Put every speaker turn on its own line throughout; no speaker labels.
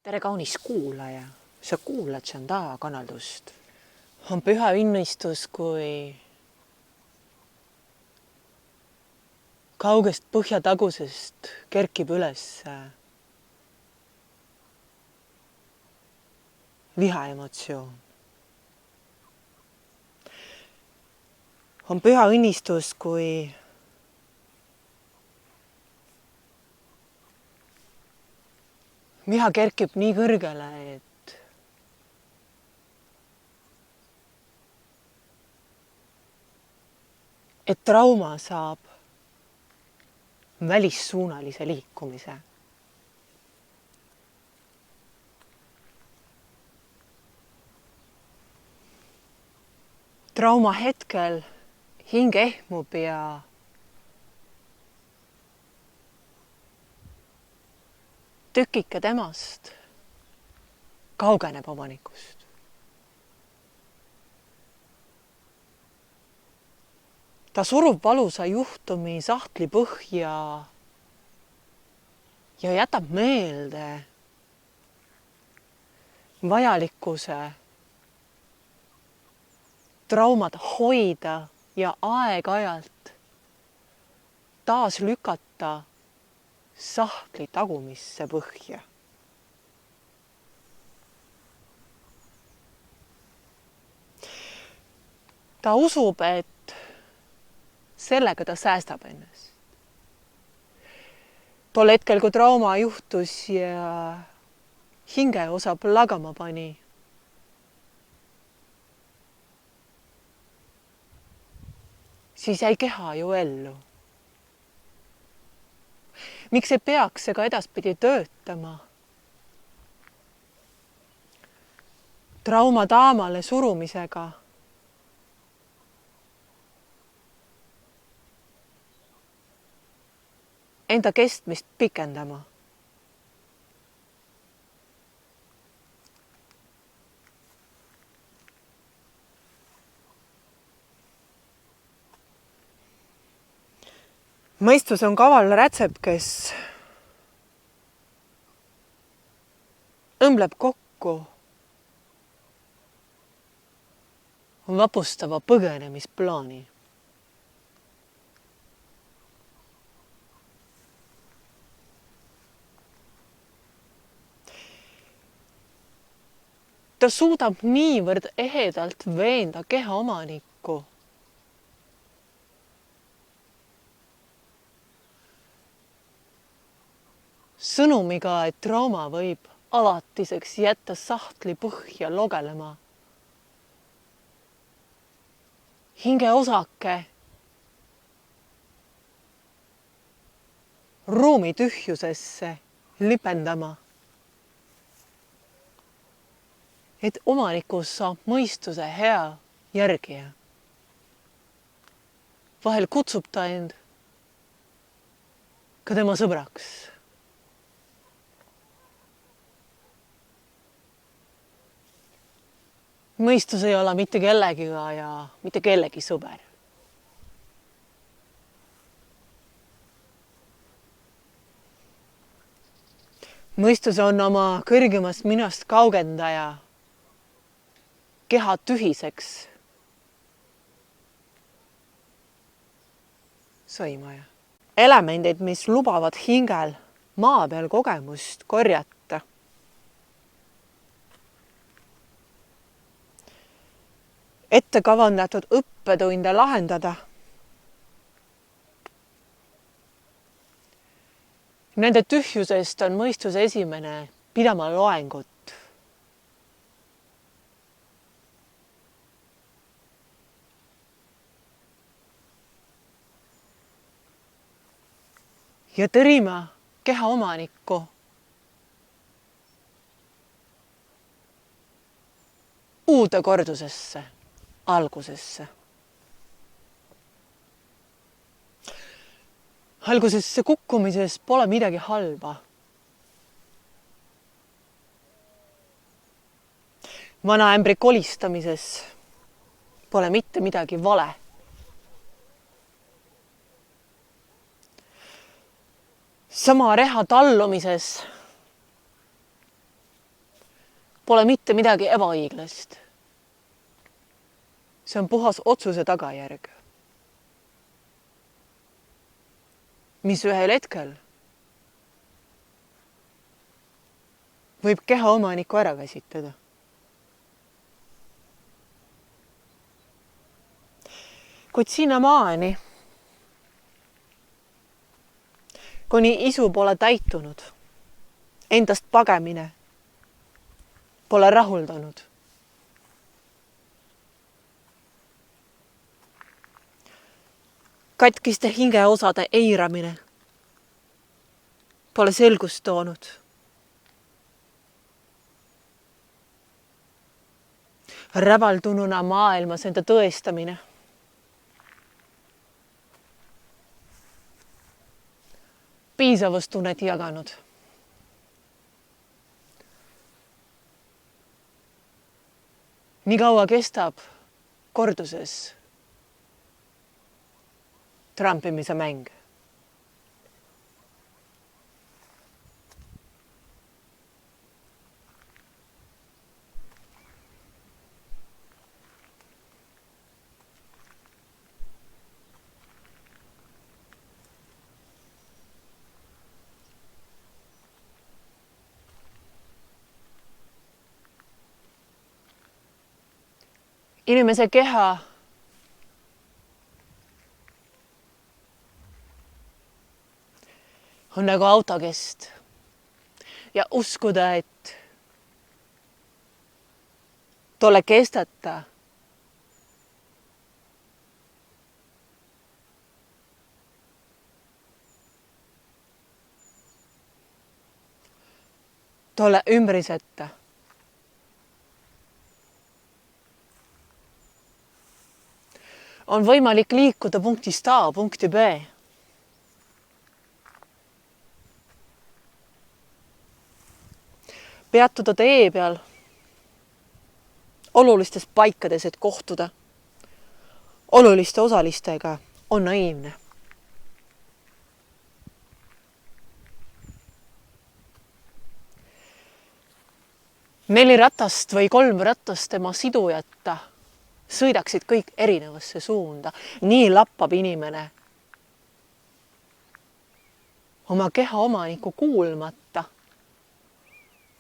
tere, kaunis kuulaja, sa kuulad Chandaa kanaldust. On püha õnnistus, kui kaugest põhjatagusest kerkib üles vihaemotsioon. On püha õnnistus, kui viha kerkib nii kõrgele, et trauma saab välissuunalise liikumise. Trauma hetkel hing ehmub ja tükike temast kaugeneb omanikust. Ta surub valusa juhtumi sahtli põhja ja jätab meelde vajalikkuse traumat hoida ja aeg-ajalt taas lükata sahtli tagumisse põhja. Ta usub, et sellega ta säästab ennast. Tol hetkel, kui trauma juhtus ja hingeosa plagama pani, siis jäi keha ju ellu. Miks ei peaks see ka edaspidi töötama? Trauma taamale surumisega enda kestmist pikendama. Mõistus on kaval rätsep, kes õmbleb kokku vapustava põgenemisplaani. Ta suudab niivõrd ehedalt veenda keha omanikku, sõnumiga, et trauma võib alatiseks jätta sahtli põhja logelema. Hinge osake ruumi tühjusesse lipendama, et omanikus saab mõistuse hea järgija. Vahel kutsub ta end ka tema sõbraks. Mõistus ei ole mitte kellegiga ja mitte kellegi sõber. Mõistus on oma kõrgemast minast kaugendaja, keha tühiseks sõimaja. Elemendid, mis lubavad hingel maa peal kogemust korjata. Ette kavandatud õppetunde lahendada. Nende tühjusest on mõistuse esimene pidama loengut. Ja tõrima keha omanikku uude kordusesse, algusesse. Algusesse kukkumises pole midagi halba. Vana ämbri kolistamises pole mitte midagi vale. Sama reha tallumises Pole mitte midagi ebaõiglast. See on puhas otsuse tagajärg, mis ühel hetkel võib keha omanikku ära käsitada. Kuid sinnamaani, kuni isu pole täitunud, endast pagemine pole rahuldanud. Katkiste hingeosade eiramine pole selgust toonud. Rävaldununa maailmas enda tõestamine piisavustunnet jaganud. Nii kaua kestab korduses trampimise mäng. Inimese keha on nagu autokest ja uskuda, et tolle kesteta tolle ümbriseta on võimalik liikuda punktist A punkti B. Peatuda tee peal olulistes paikades, et kohtuda oluliste osalistega, on naiivne. Neli ratast või kolm ratast tema sidujata sõidaksid kõik erinevasse suunda. Nii lappab inimene oma keha omaniku kuulmata,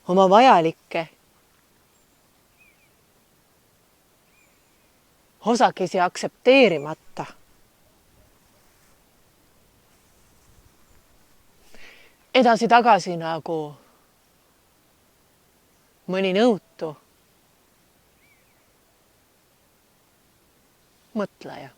oma vajalikke osakesi aktsepteerimata. Edasi-tagasi nagu mõni nõutu mõtleja.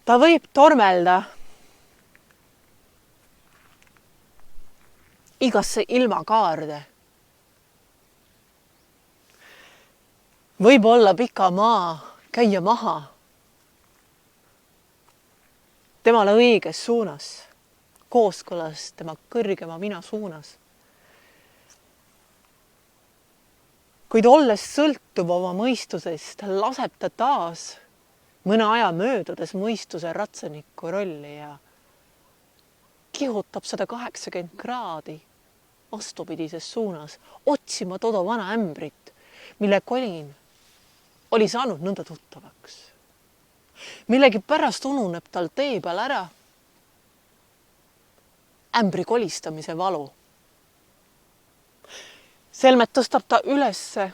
Ta võib tormelda igasse ilmakaarde. Võib olla pika maa, käia maha temale õiges suunas, kooskõlas tema kõrgema mina suunas. Kuid olles sõltuv oma mõistusest, laseb ta taas mõne aja möödudes mõistuse ratsaniku rolli ja kihutab 180 kraadi vastupidises suunas, otsima toda vana ämbrit, mille kolin oli saanud nõnda tuttavaks. Millegi pärast ununeb tal tee peal ära ämbri kolistamise valu. Selmet tõstab ta ülesse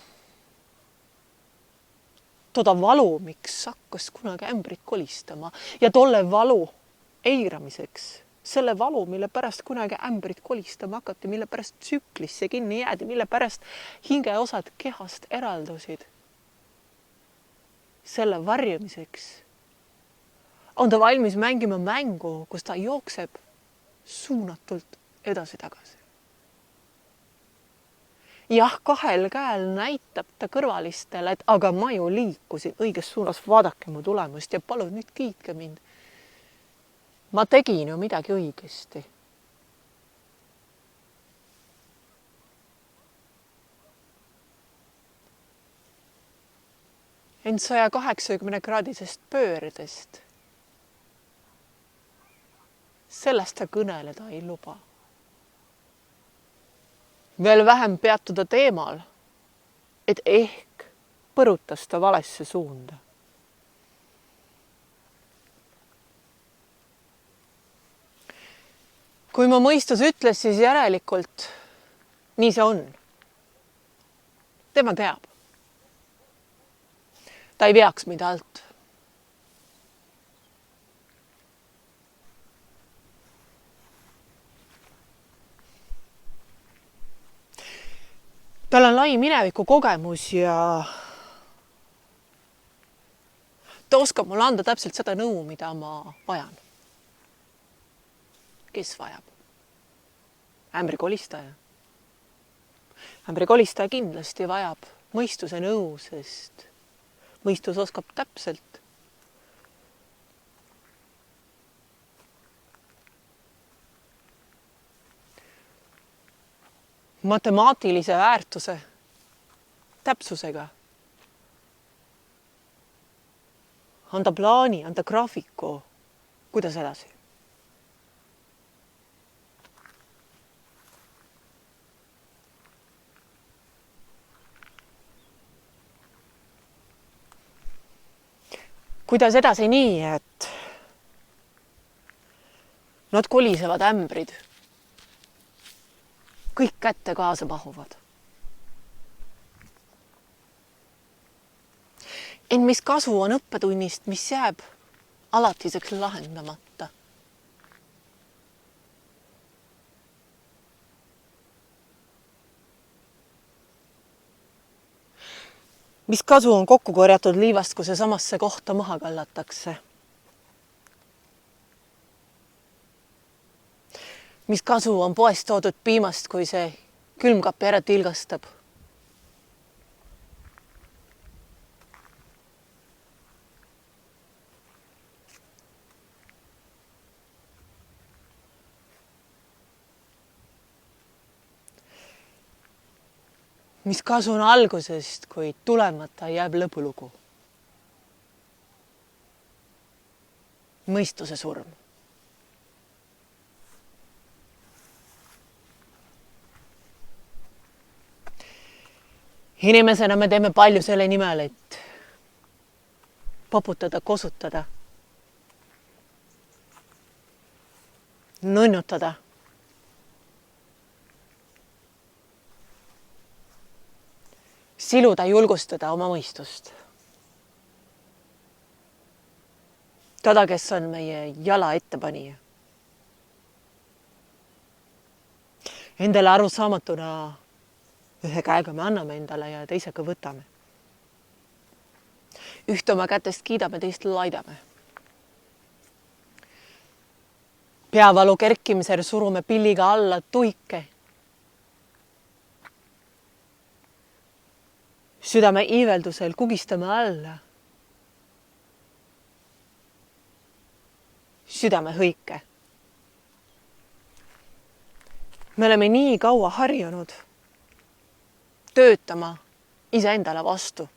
toda valu, miks hakkas kunagi ämbrit kolistama ja tolle valu eiramiseks, selle valu, mille pärast kunagi ämbrit kolistama hakati, mille pärast tsüklisse kinni jäädi, mille pärast hingeosad kehast eraldusid. Selle varjamiseks on ta valmis mängima mängu, kus ta jookseb suunatult edasi-tagasi. Jah, kahel käel näitab ta kõrvalistele, et aga ma ju liikusin õiges suunas, vaadake mu tulemust ja palun nüüd kiitke mind. Ma tegin ju midagi õigesti. Ent 180 kraadisest pöördest sellest ta kõneleda ei luba. Veel vähem peatuda teemal, et ehk põrutas ta valesse suunda. Kui mu mõistus ütles, siis järelikult nii see on. Tema teab. Ta ei veaks mida alt. Tal on lai mineviku kogemus ja ta oskab mulle anda täpselt seda nõu, mida ma vajan. Kes vajab? Ämbrikolistaja. Ämbrikolistaja kindlasti vajab mõistuse nõu, sest mõistus oskab täpselt matemaatilise väärtuse täpsusega anda plaani, anda graafiku, kuidas edasi. Kuidas edasi nii, et nad kolisevad ämbrid, kõik kätte kaasa mahuvad. Ent mis kasu on õppetunnist, mis jääb alatiseks lahendamata? Mis kasu on kokku korjatud liivast, kui see samasse kohta maha kallatakse? Mis kasu on poest toodud piimast, kui see külmkapi ära tilgastab? Mis kasu on algusest, kui tulemata jääb lõpulugu? Mõistuse surm. Inimesena me teeme palju selle nimel, et poputada, kosutada, nunnutada. Siluda, julgustada oma mõistust. Tada, kes on meie jala ettepanija. Endale aru saamatuna ühe käega me anname endale ja teisega võtame. Ühte oma kätest kiidame, teist laidame. Peavalu kerkimisel surume pilliga alla tuike. Südame iiveldusel kugistame alla. Südame hõike. Me oleme nii kaua harjunud töötama iseendale vastu.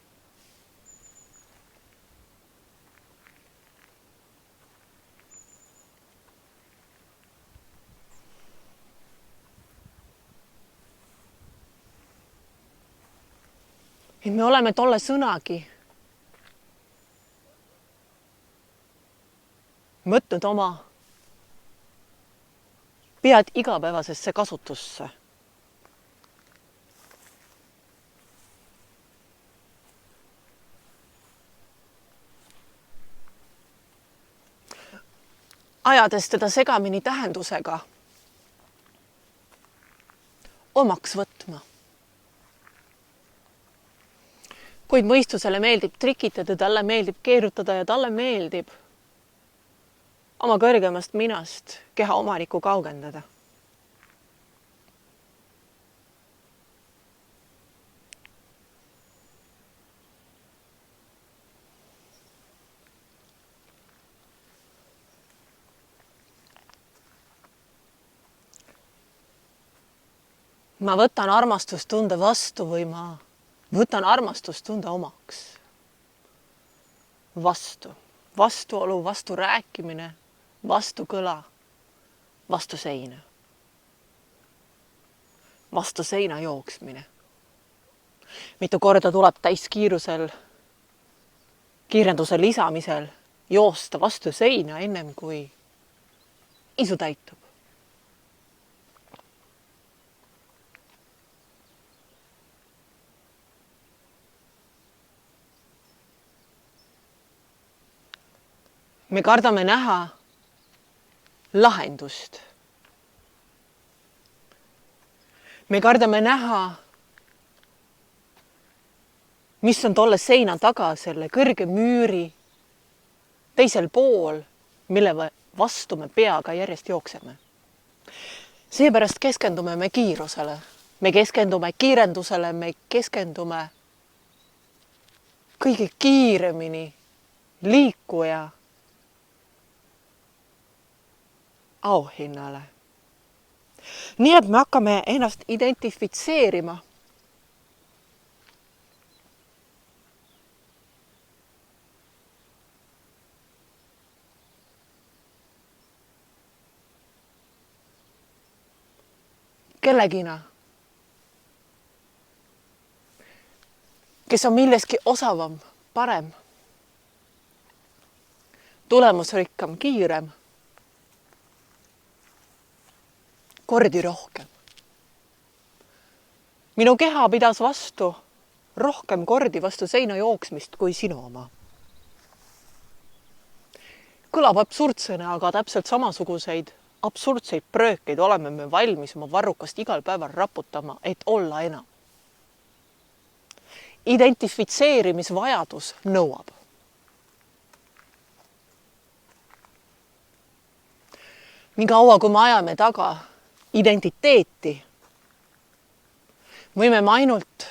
Et me oleme tolle sõnagi võtnud oma pead igapäevasesse kasutusse. Ajades teda segamini tähendusega omaks võtma. Kuid mõistusele meeldib trikitada, talle meeldib keerutada ja talle meeldib oma kõrgemast minast keha omaniku kaugendada. Ma võtan armastustunde vastu või ma võtan armastustunde omaks. Vastu. Vastuolu, vastu rääkimine, vastu kõla. vastu seina. Vastu seina jooksmine. Mitu korda tuleb täiskiirusel, kiirenduse lisamisel joosta vastu seina ennem kui isu täitub. Me kardame näha lahendust. Me kardame näha, mis on tolle seina taga selle kõrge müüri teisel pool, mille vastu me peaga järjest jookseme. Seepärast keskendume me kiirusele. Me keskendume kiirendusele, me keskendume kõige kiiremini liikuja auhinnale. Nii et me hakkame ennast identifitseerima. Kellegina, kes on milleski osavam, parem, tulemusrikkam, kiirem, kordi rohkem. Minu keha pidas vastu rohkem kordi vastu seina jooksmist kui sinu oma. Kõlab absurdsõna, aga täpselt samasuguseid absurdseid pröökeid oleme me valmis oma varrukast igal päeval raputama, et olla enam. Identifitseerimisvajadus nõuab. Nii kaua, kui me ajame taga identiteeti, võime me ainult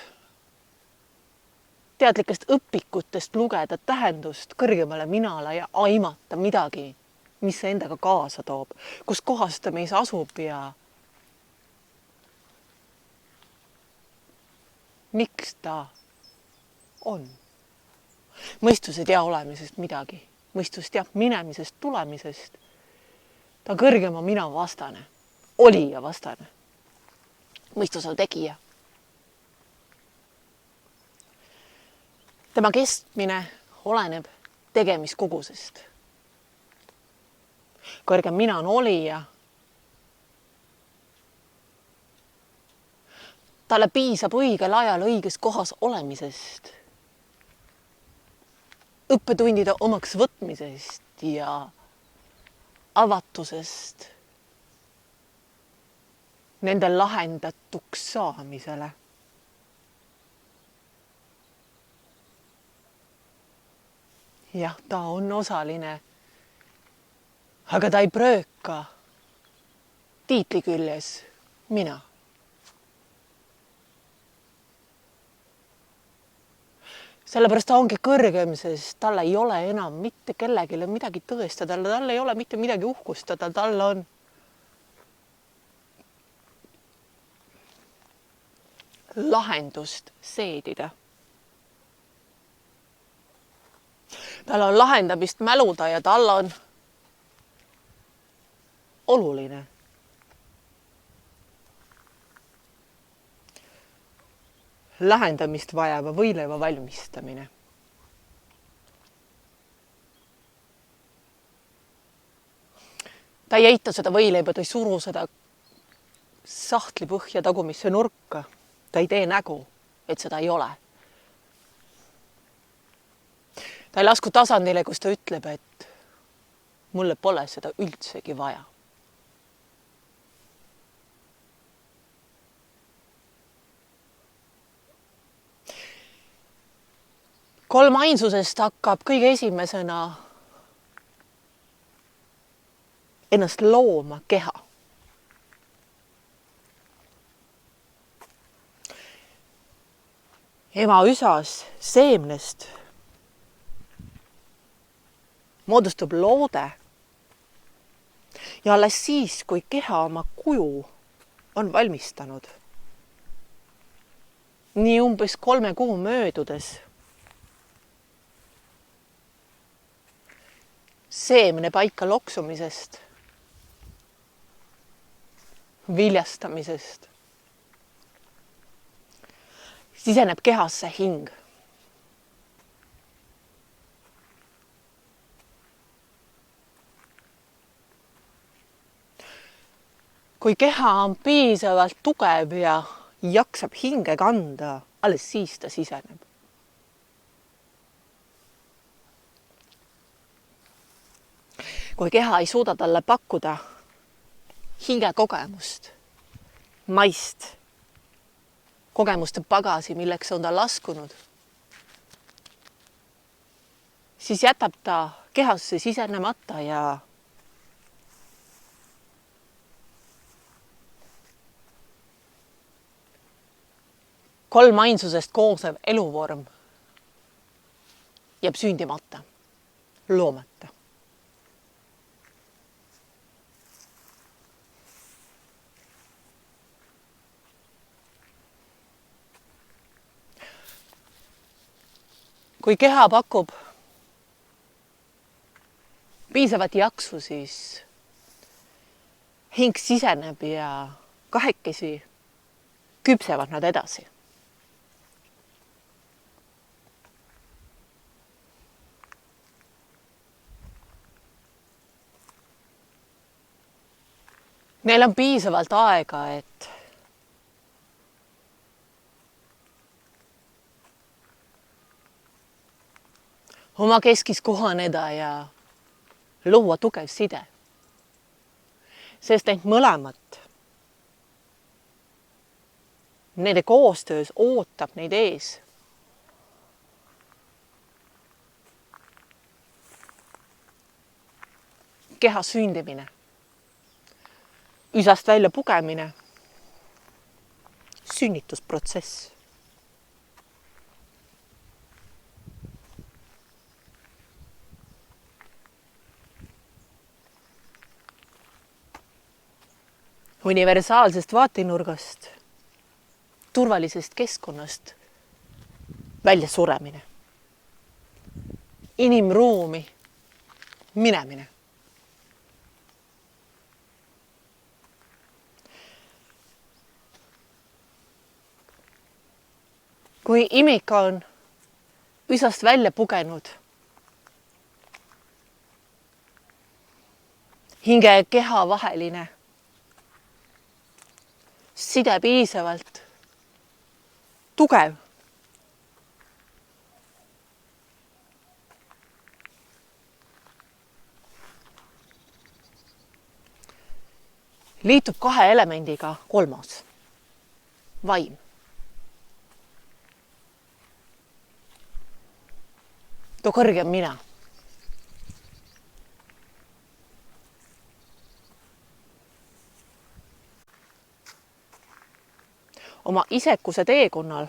teadlikest õpikutest lugeda tähendust kõrgemale minale ja aimata midagi, mis see endaga kaasa toob, kus kohas ta meis asub ja miks ta on. Mõistus ei tea olemisest midagi. Mõistus teab minemisest, tulemisest. Ta kõrgema mina vastane, olija vastane. Mõistus on tegija. Tema kestmine oleneb tegemiskogusest. Kõrgem mina on olija. Talle piisab õigel ajal õiges kohas olemisest, õppetundide omaks võtmisest ja avatusest nende lahendatuks saamisele. Jah, ta on osaline, aga ta ei prööka tiitli küljes mina. Sellepärast ta ongi kõrgem, sest tal ei ole enam mitte kellegile midagi tõestada, tal ei ole mitte midagi uhkustada, tal on lahendust seedida. Tal on lahendamist mäluda ja tal on oluline. Lahendamist vajava võileiva valmistamine. Ta ei eita seda võileiba, ta ei suru seda sahtli põhja tagumisse nurka. Ta ei tee nägu, et seda ei ole. Ta ei lasku tasandile, kus ta ütleb, et mulle pole seda üldsegi vaja. Kolmainsusest hakkab kõige esimesena ennast looma keha. Ema üsas seemnest moodustub loode ja alles siis, kui keha oma kuju on valmistanud. Nii umbes 3 kuu möödudes seemne paika loksumisest viljastamisest. Siseneb kehasse hing. Kui keha on piisavalt tugev ja jaksab hinge kanda, alles siis ta siseneb. Kui keha ei suuda talle pakkuda hinge kogemust, maist, kogemuste pagasi, milleks on ta laskunud, siis jätab ta kehasse sisenemata ja kolmainsusest koosnev eluvorm jääb sündimata, loomata. Kui keha pakub piisavat jaksu, siis hing siseneb ja kahekesi küpsevad nad edasi. Neil on piisavalt aega, et oma keskis kohaneda ja luua tugev side. Sest neid mõlemat, nende koostöös ootab neid ees keha sündimine, üsast välja pugemine, sünnitusprotsess. Universaalsest vaatenurgast, turvalisest keskkonnast välja suremine, inimruumi minemine. Kui imik on üsast välja pugenud, hinge ja keha vaheline side piisavalt tugev, liitub kahe elemendiga kolmas, vaim. Too kõrgem mina. Oma isekuse teekonnal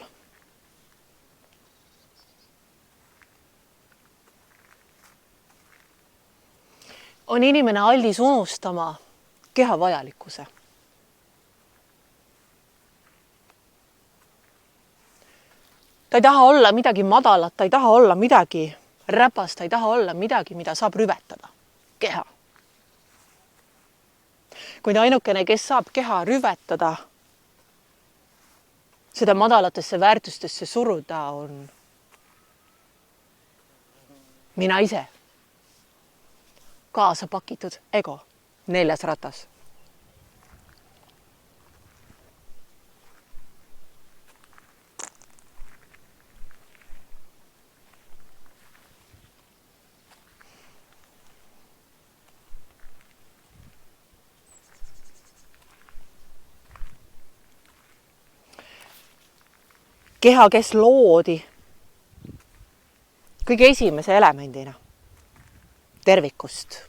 on inimene aldis unustama keha vajalikkuse. Ta ei taha olla midagi madalat, ta ei taha olla midagi räpast, ta ei taha olla midagi, mida saab rüvetada. Keha. Kuid ainukene, kes saab keha rüvetada, seda madalatesse väärtustesse suruda, on mina ise. Kaasa pakitud ego, 4. ratas. Keha, kes loodi kõige esimese elemendina tervikust.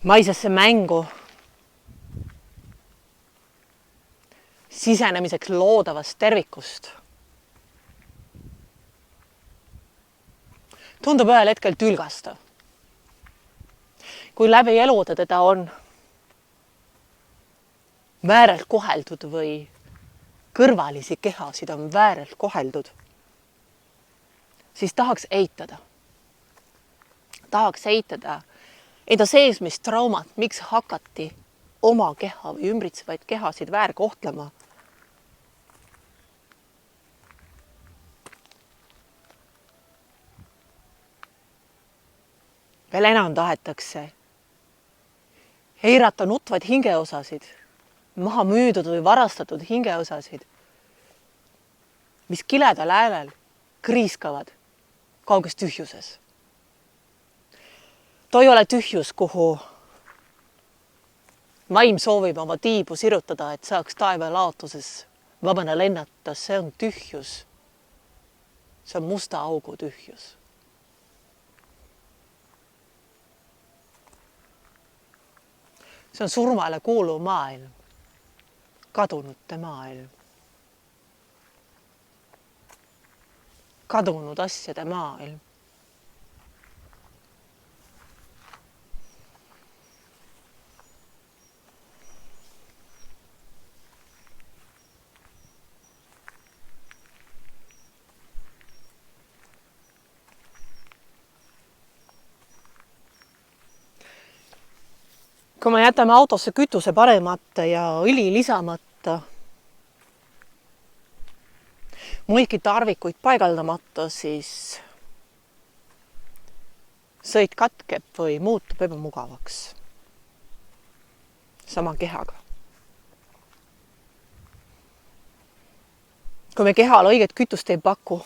Maisesse mängu sisenemiseks loodavast tervikust tundub ühel hetkel tülgastav. Kui läbi elude teda on vääralt koheldud või kõrvalisi kehasid on vääralt koheldud, siis tahaks eitada. Tahaks eitada enda seesmist traumat, miks hakati oma keha või ümbritsevaid kehasid väärkohtlema. Veel enam tahetakse eirata nutvaid hingeosasid, maha müüdud või varastatud hingeosasid, mis kiledal häälel kriiskavad kauges tühjuses. Too ei ole tühjus, kuhu vaim soovib oma tiibu sirutada, et saaks taeva laotuses vabana lennata. See on tühjus. See on musta augu tühjus. See on surmale kuuluv maailm, kadunute maailm, kadunud asjade maailm. Kui me jätame autosse kütuse panemata ja õli lisamata, muidki tarvikuid paigaldamata, siis sõit katkeb või muutub ebamugavaks. Sama kehaga. Kui me kehal õiget kütust ei paku,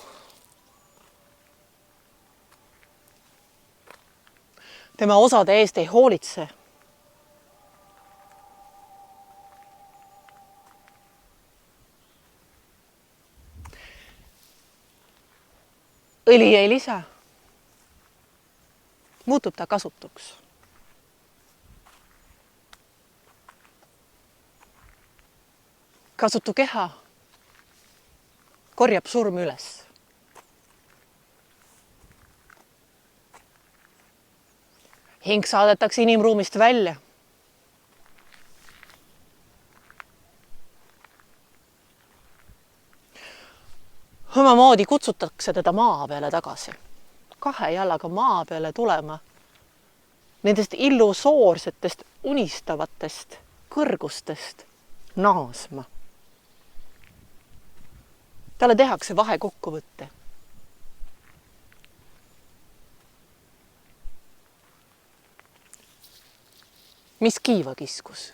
tema osade eest ei hoolitse, õli ei lisa, muutub ta kasutuks. Kasutu keha korjab surm üles. Hing saadetakse inimruumist välja. Omamoodi kutsutakse teda maa peale tagasi. Kahe jalaga maa peale tulema. Nendest illusoorsetest, unistavatest kõrgustest naasma. Talle tehakse vahekokkuvõtte. Mis kiiva kiskus?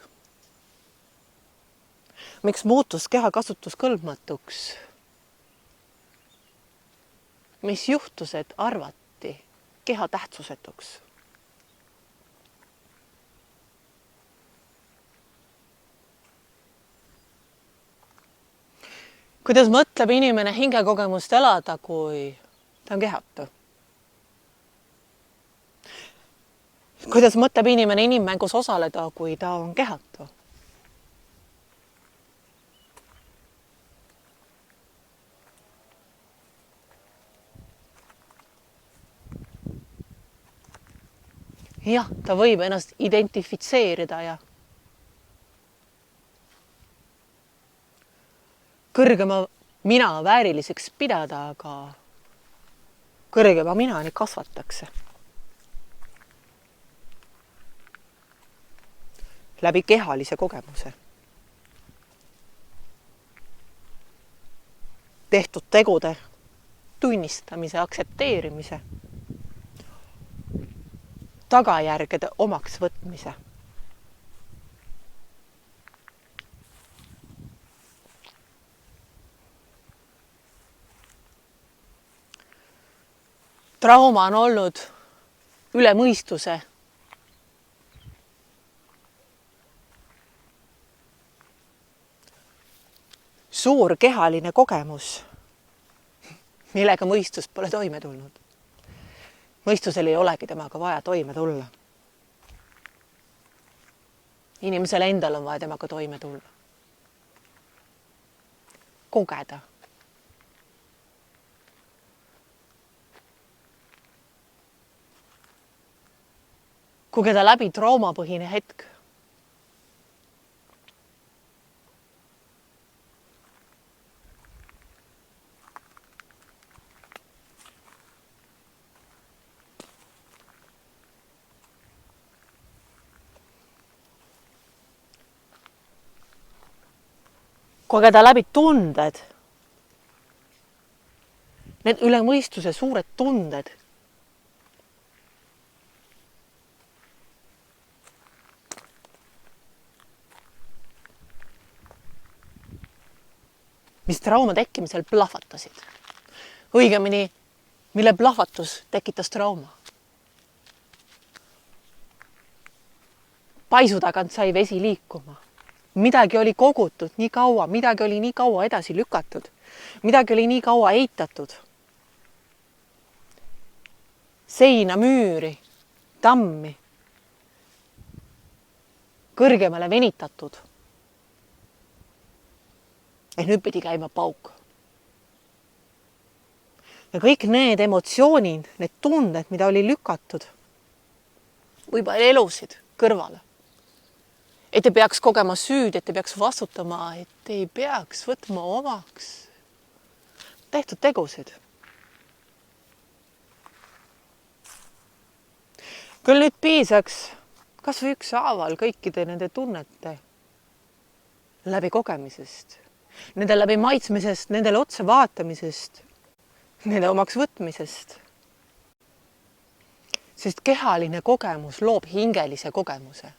Miks muutus keha kasutuskõlbmatuks? Mis juhtus, et arvati keha tähtsusetuks? Kuidas mõtleb inimene hingekogemust elada, kui ta on kehatu? Kuidas mõtleb inimene inimmängus osaleda, kui ta on kehatu? Jah, ta võib ennast identifitseerida ja kõrgema mina vääriliseks pidada, aga kõrgema minani kasvatakse. Läbi kehalise kogemuse. Tehtud tegude tunnistamise, aksepteerimise. Tagajärgede omaks võtmise. Trauma on olnud üle mõistuse. Suur kehaline kogemus, millega mõistus pole toime tulnud. Mõistusel ei olegi temaga vaja toime tulla. Inimesel endal on vaja temaga toime tulla. Kogeda. Kogeda läbi traumapõhine hetk. kogeda läbi tunded. Need üle mõistuse suured tunded. Mis trauma tekkimisel plahvatasid. Õigemini, mille plahvatus tekitas trauma. Paisu tagant sai vesi liikuma. Midagi oli kogutud nii kaua, midagi oli nii kaua edasi lükatud. Midagi oli nii kaua eitatud. Seina, müüri, tammi. Kõrgemale venitatud. Nüüd pidi käima pauk. Ja kõik need emotsioonid, need tunded, mida oli lükatud, võib-olla elusid kõrvale. Et ei peaks kogema süüd, et ei peaks vastutama, et ei peaks võtma omaks tehtud tegusid. Küll nüüd piisaks kas või ükshaaval kõikide nende tunnete läbi kogemisest. Nende läbi maitsmisest, nendele otsa vaatamisest, nende omaks võtmisest. Sest kehaline kogemus loob hingelise kogemuse.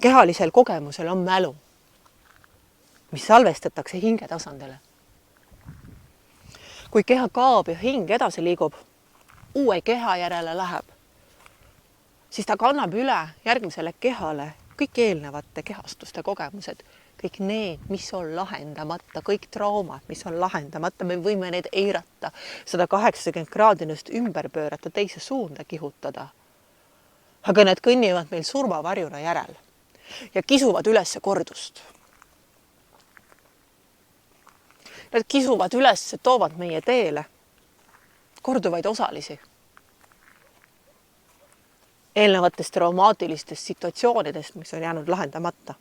Kehalisel kogemusel on mälu, mis salvestatakse hinge tasandile. Kui keha kaob ja hing edasi liigub, uue keha järele läheb, siis ta kannab üle järgmisele kehale kõik eelnevate kehastuste kogemused, kõik need, mis on lahendamata, kõik traumad, mis on lahendamata, me võime need eirata, 180 kraadinust ümber pöörata, teise suunda kihutada. Aga need kõnnivad meil surmavarjuna järel ja kisuvad üles kordust. Nad kisuvad üles, toovad meie teele korduvaid osalisi. Eelnevatest traumaatilistest situatsioonidest, mis on jäänud lahendamata.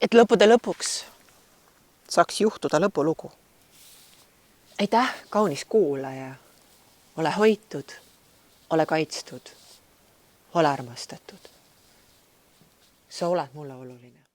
Et lõppude lõpuks saaks juhtuda lõpulugu. Aitäh, kaunis kuulaja. Ole hoitud, ole kaitstud, ole armastatud. Sa oled mulle oluline.